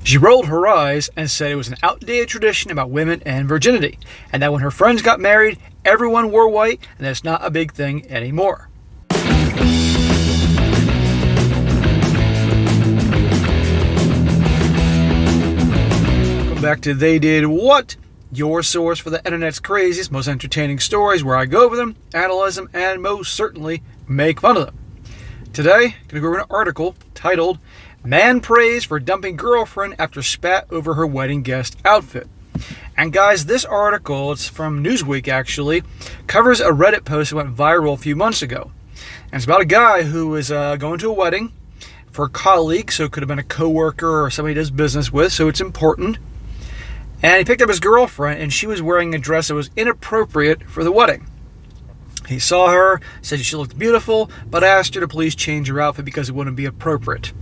She rolled her eyes and said it was an outdated tradition about women and virginity, and that when her friends got married, everyone wore white, and that's not a big thing anymore. Welcome back to They Did What? Your source for the internet's craziest, most entertaining stories, where I go over them, analyze them, and most certainly make fun of them. Today, I'm going to go over an article titled, Man Praised for Dumping Girlfriend After Spat Over Her Wedding Guest Outfit. And guys, this article, it's from Newsweek actually, covers a Reddit post that went viral a few months ago. And it's about a guy who was going to a wedding for a colleague, so it could have been a coworker or somebody he does business with, so it's important. And he picked up his girlfriend, and she was wearing a dress that was inappropriate for the wedding. He saw her, said she looked beautiful, but asked her to please change her outfit because it wouldn't be appropriate.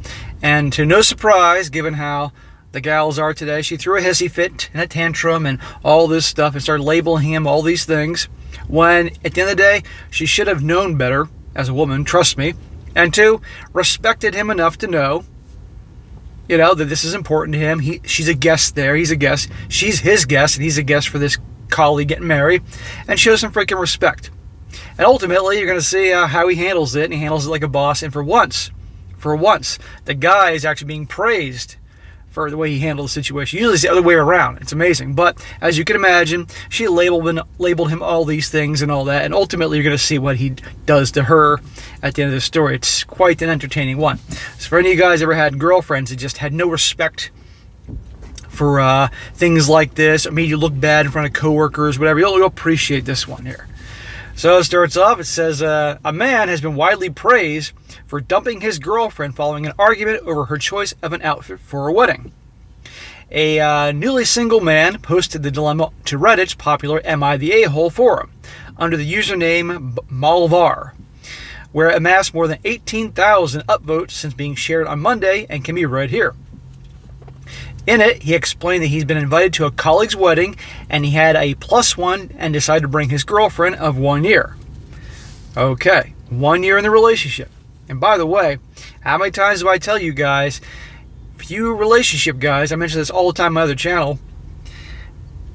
And to no surprise, given how the gals are today, she threw a hissy fit and a tantrum and all this stuff and started labeling him all these things, when at the end of the day, she should have known better as a woman, trust me, and two, respected him enough to know that this is important to him. She's a guest there. He's a guest. She's his guest, and he's a guest for this colleague getting married. And show some freaking respect. And ultimately, you're going to see how he handles it, and he handles it like a boss. And for once, the guy is actually being praised for the way he handled the situation. Usually it's the other way around. It's amazing. But as you can imagine, she labeled him all these things and all that. And ultimately, you're going to see what he does to her at the end of the story. It's quite an entertaining one. So for any of you guys ever had girlfriends that just had no respect for things like this, or made you look bad in front of coworkers, whatever, you'll appreciate this one here. So it starts off, it says, a man has been widely praised for dumping his girlfriend following an argument over her choice of an outfit for a wedding. A newly single man posted the dilemma to Reddit's popular Am I the A-Hole forum under the username Malvar, where it amassed more than 18,000 upvotes since being shared on Monday and can be read here. In it, he explained that he's been invited to a colleague's wedding and he had a +1 and decided to bring his girlfriend of 1 year. Okay, 1 year in the relationship. And by the way, how many times do I tell you guys, few relationship guys, I mention this all the time on my other channel,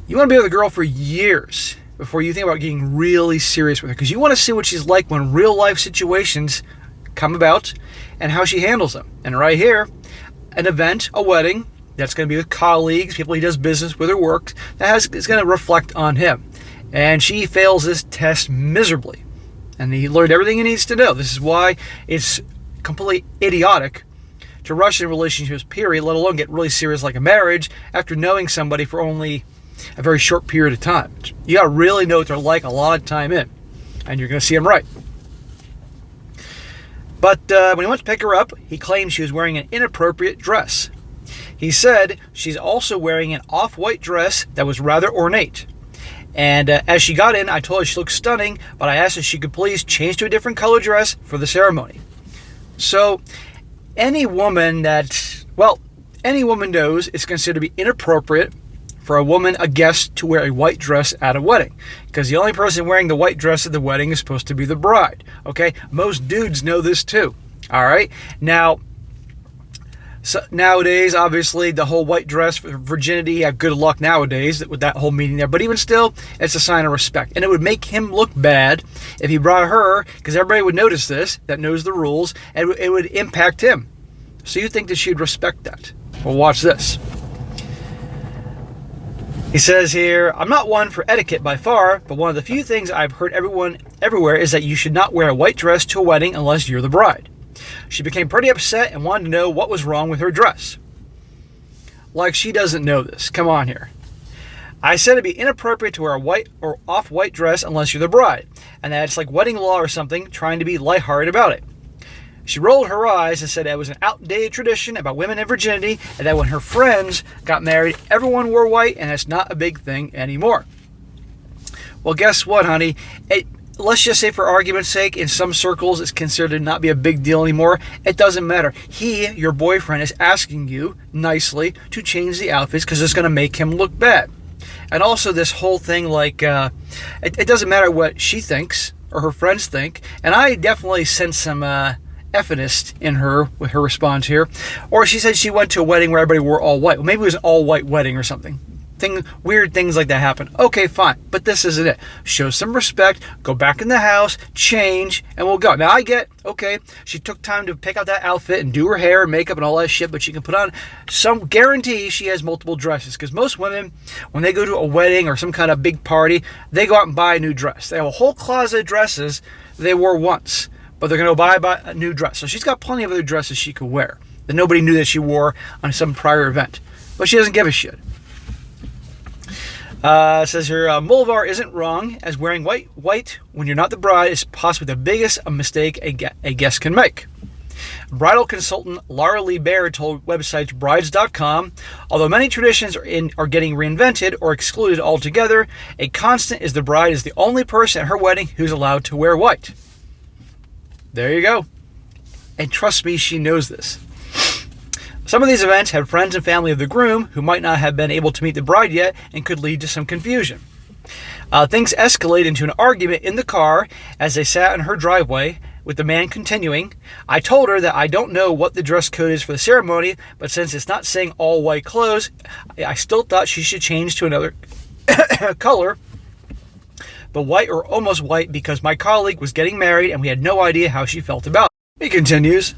you want to be with a girl for years before you think about getting really serious with her, because you want to see what she's like when real life situations come about and how she handles them. And right here, an event, a wedding, that's going to be with colleagues, people he does business with or work, is going to reflect on him. And she fails this test miserably. And he learned everything he needs to know. This is why it's completely idiotic to rush in relationships, period, let alone get really serious like a marriage after knowing somebody for only a very short period of time. You got to really know what they're like a lot of time in. And you're going to see them right. But when he went to pick her up, he claimed she was wearing an inappropriate dress. He said she's also wearing an off-white dress that was rather ornate. And as she got in, I told her she looked stunning, but I asked if she could please change to a different color dress for the ceremony. So any woman knows it's considered to be inappropriate for a guest, to wear a white dress at a wedding. Because the only person wearing the white dress at the wedding is supposed to be the bride. Okay? Most dudes know this too. All right? Now, so nowadays, obviously, the whole white dress for virginity, have good luck nowadays with that whole meaning there. But even still, it's a sign of respect. And it would make him look bad if he brought her, because everybody would notice this, that knows the rules, and it would impact him. So you think that she'd respect that? Well, watch this. He says here, I'm not one for etiquette by far, but one of the few things I've heard everywhere is that you should not wear a white dress to a wedding unless you're the bride. She became pretty upset and wanted to know what was wrong with her dress. Like she doesn't know this. Come on here. I said it'd be inappropriate to wear a white or off-white dress unless you're the bride, and that it's like wedding law or something, trying to be lighthearted about it. She rolled her eyes and said it was an outdated tradition about women and virginity, and that when her friends got married, everyone wore white, and it's not a big thing anymore. Well, guess what, honey? Let's just say, for argument's sake, in some circles, it's considered to not be a big deal anymore. It doesn't matter. He, your boyfriend, is asking you nicely to change the outfits because it's going to make him look bad. And also this whole thing, like, it doesn't matter what she thinks or her friends think. And I definitely sense some effinist in her with her response here. Or she said she went to a wedding where everybody wore all white. Well, maybe it was an all white wedding or something. Weird things like that happen. Okay, fine. But this isn't it. Show some respect. Go back in the house. Change. And we'll go. Now, I get, okay, she took time to pick out that outfit and do her hair and makeup and all that shit. But she can put on some guarantee she has multiple dresses. Because most women, when they go to a wedding or some kind of big party, they go out and buy a new dress. They have a whole closet of dresses they wore once. But they're going to buy a new dress. So she's got plenty of other dresses she could wear that nobody knew that she wore on some prior event. But she doesn't give a shit. It says here, Mulvar isn't wrong, as wearing white when you're not the bride is possibly the biggest mistake a guest can make. Bridal consultant Laura Lee Baird told website brides.com, although many traditions are getting reinvented or excluded altogether, a constant is the bride is the only person at her wedding who's allowed to wear white. There you go. And trust me, she knows this. Some of these events had friends and family of the groom who might not have been able to meet the bride yet and could lead to some confusion. Things escalate into an argument in the car as they sat in her driveway, with the man continuing, I told her that I don't know what the dress code is for the ceremony, but since it's not saying all white clothes, I still thought she should change to another color, but white or almost white, because my colleague was getting married and we had no idea how she felt about it. He continues,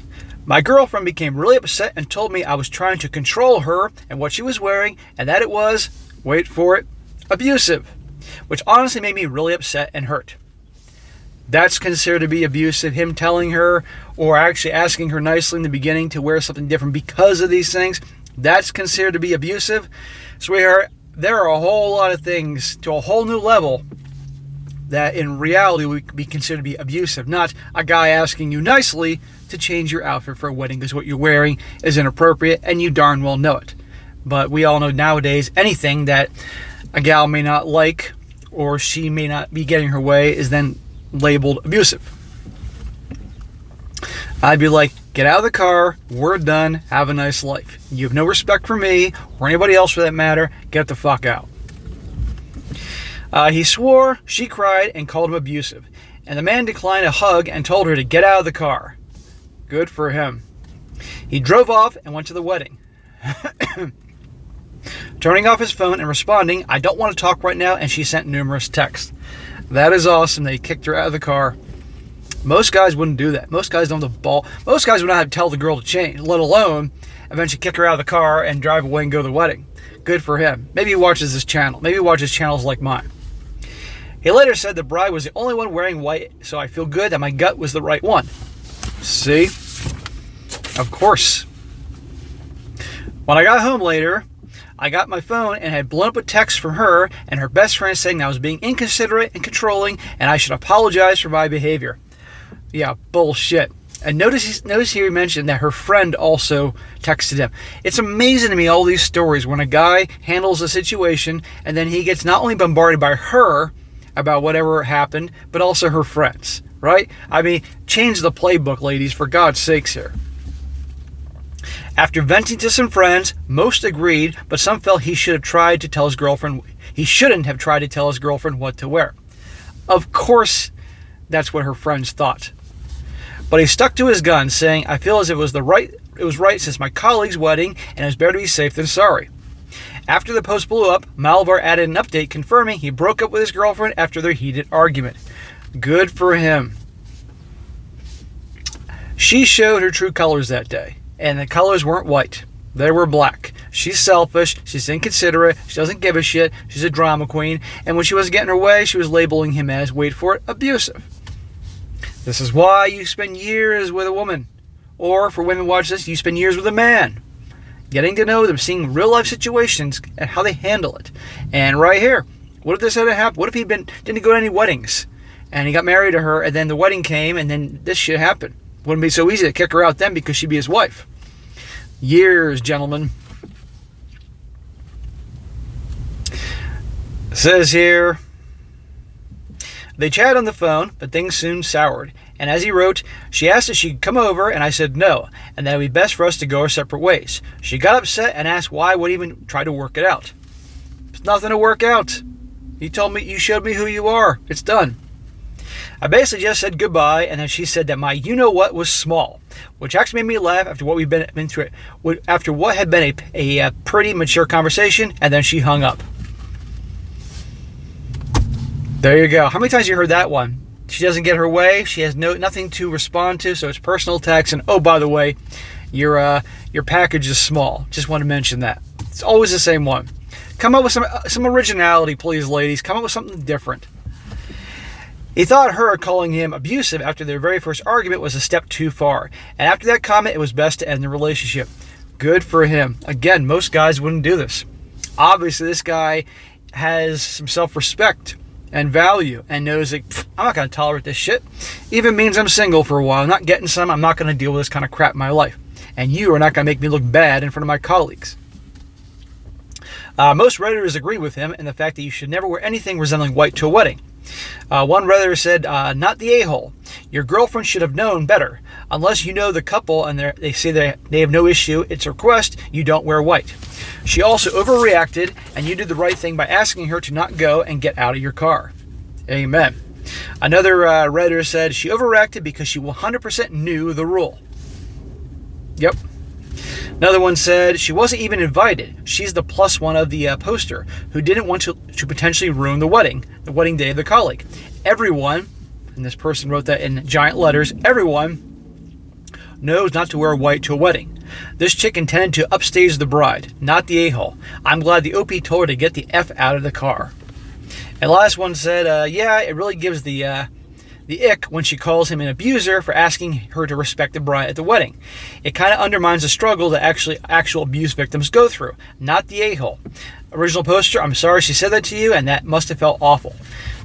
my girlfriend became really upset and told me I was trying to control her and what she was wearing, and that it was, wait for it, abusive, which honestly made me really upset and hurt. That's considered to be abusive, him telling her or actually asking her nicely in the beginning to wear something different because of these things. That's considered to be abusive. Sweetheart, there are a whole lot of things to a whole new level that in reality would be considered to be abusive, not a guy asking you nicely to change your outfit for a wedding because what you're wearing is inappropriate and you darn well know it. But we all know nowadays anything that a gal may not like or she may not be getting her way is then labeled abusive. I'd be like, get out of the car, we're done, have a nice life. You have no respect for me or anybody else for that matter, get the fuck out. He swore, she cried, and called him abusive. And the man declined a hug and told her to get out of the car. Good for him. He drove off and went to the wedding. Turning off his phone and responding, I don't want to talk right now, and she sent numerous texts. That is awesome. They kicked her out of the car. Most guys wouldn't do that. Most guys don't have the ball. Most guys would not have to tell the girl to change, let alone eventually kick her out of the car and drive away and go to the wedding. Good for him. Maybe he watches this channel. Maybe he watches channels like mine. He later said the bride was the only one wearing white, so I feel good that my gut was the right one. See? Of course. When I got home later, I got my phone and had blown up a text from her and her best friend saying that I was being inconsiderate and controlling and I should apologize for my behavior. Yeah, bullshit. And notice here he mentioned that her friend also texted him. It's amazing to me, all these stories, when a guy handles a situation and then he gets not only bombarded by her about whatever happened, but also her friends, right? I mean, change the playbook, ladies, for God's sakes here. After venting to some friends, most agreed, but some felt he shouldn't have tried to tell his girlfriend what to wear. Of course, that's what her friends thought. But he stuck to his gun, saying, I feel as if it was right since my colleague's wedding, and it was better to be safe than sorry. After the post blew up, Malvar added an update confirming he broke up with his girlfriend after their heated argument. Good for him. She showed her true colors that day, and the colors weren't white. They were black. She's selfish, she's inconsiderate, she doesn't give a shit, she's a drama queen, and when she wasn't getting her way, she was labeling him as, wait for it, abusive. This is why you spend years with a woman. Or, for women watch this, you spend years with a man. Getting to know them, seeing real life situations and how they handle it. And right here, what if this had happened? What if he didn't go to any weddings and he got married to her and then the wedding came and then this shit happened? Wouldn't be so easy to kick her out then because she'd be his wife. Years, gentlemen. It says here, they chatted on the phone, but things soon soured. And as he wrote, she asked if she could come over, and I said no, and that it would be best for us to go our separate ways. She got upset and asked why I would even try to work it out. It's nothing to work out. You told me, you showed me who you are. It's done. I basically just said goodbye, and then she said that my you-know-what was small. which actually made me laugh after what we've been through, after what had been a pretty mature conversation, and then she hung up. There you go. How many times have you heard that one? She doesn't get her way. She has nothing to respond to, so it's personal text. And oh, by the way, your package is small. Just want to mention that. It's always the same one. Come up with some originality, please, ladies. Come up with something different. He thought her calling him abusive after their very first argument was a step too far. And after that comment, it was best to end the relationship. Good for him. Again, most guys wouldn't do this. Obviously, this guy has some self-respect and value and knows that I'm not going to tolerate this shit. Even means I'm single for a while. I'm not getting some. I'm not going to deal with this kind of crap in my life. And you are not going to make me look bad in front of my colleagues. Most Redditors agree with him in the fact that you should never wear anything resembling white to a wedding. One Redditor said, not the a-hole. Your girlfriend should have known better. Unless you know the couple and they say they have no issue, it's a request, you don't wear white. She also overreacted, and you did the right thing by asking her to not go and get out of your car. Amen. Another Redditor said, she overreacted because she 100% knew the rule. Yep. Another one said, she wasn't even invited. She's the plus one of the poster who didn't want to potentially ruin the wedding day of the colleague. Everyone, and this person wrote that in giant letters, everyone knows not to wear white to a wedding. This chick intended to upstage the bride, not the a-hole. I'm glad the OP told her to get the F out of the car. And last one said, yeah, it really gives the ick when she calls him an abuser for asking her to respect the bride at the wedding. It kind of undermines the struggle that actual abuse victims go through, not the a-hole. Original poster, I'm sorry she said that to you, and that must have felt awful.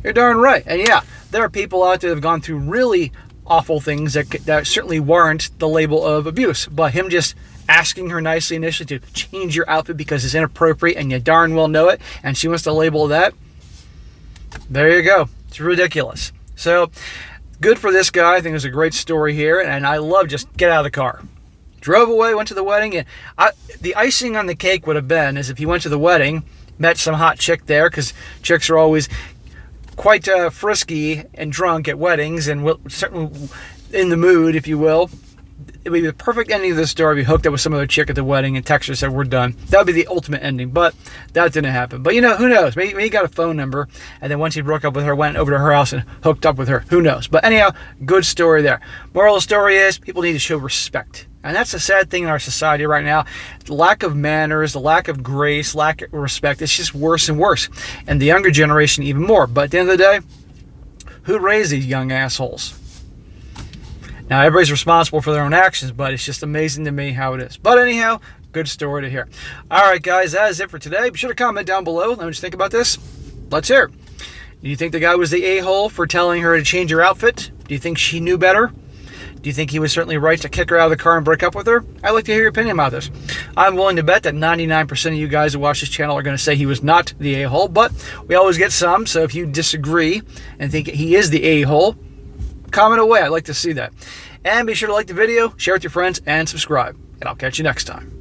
You're darn right. And yeah, there are people out there that have gone through really awful things that certainly warrant the label of abuse. But him just asking her nicely initially to change your outfit because it's inappropriate and you darn well know it, and she wants to label that, there you go. It's ridiculous. So, good for this guy. I think it was a great story here, and I love just get out of the car. Drove away, went to the wedding, and the icing on the cake would have been is if he went to the wedding, met some hot chick there, because chicks are always quite frisky and drunk at weddings, and certainly in the mood, if you will. It would be the perfect ending of the story. Be hooked up with some other chick at the wedding and text her said we're done. That would be the ultimate ending, but that didn't happen. But who knows? Maybe he got a phone number, and then once he broke up with her, went over to her house and hooked up with her. Who knows? But anyhow, good story there. Moral of the story is people need to show respect. And that's a sad thing in our society right now. The lack of manners, the lack of grace, lack of respect. It's just worse and worse. And the younger generation even more. But at the end of the day, who raised these young assholes? Now, everybody's responsible for their own actions, but it's just amazing to me how it is. But anyhow, good story to hear. All right, guys, that is it for today. Be sure to comment down below. Let me just think about this. Let's hear it. Do you think the guy was the a-hole for telling her to change her outfit? Do you think she knew better? Do you think he was certainly right to kick her out of the car and break up with her? I'd like to hear your opinion about this. I'm willing to bet that 99% of you guys who watch this channel are going to say he was not the a-hole, but we always get some, so if you disagree and think he is the a-hole, comment away. I'd like to see that. And be sure to like the video, share with your friends, and subscribe. And I'll catch you next time.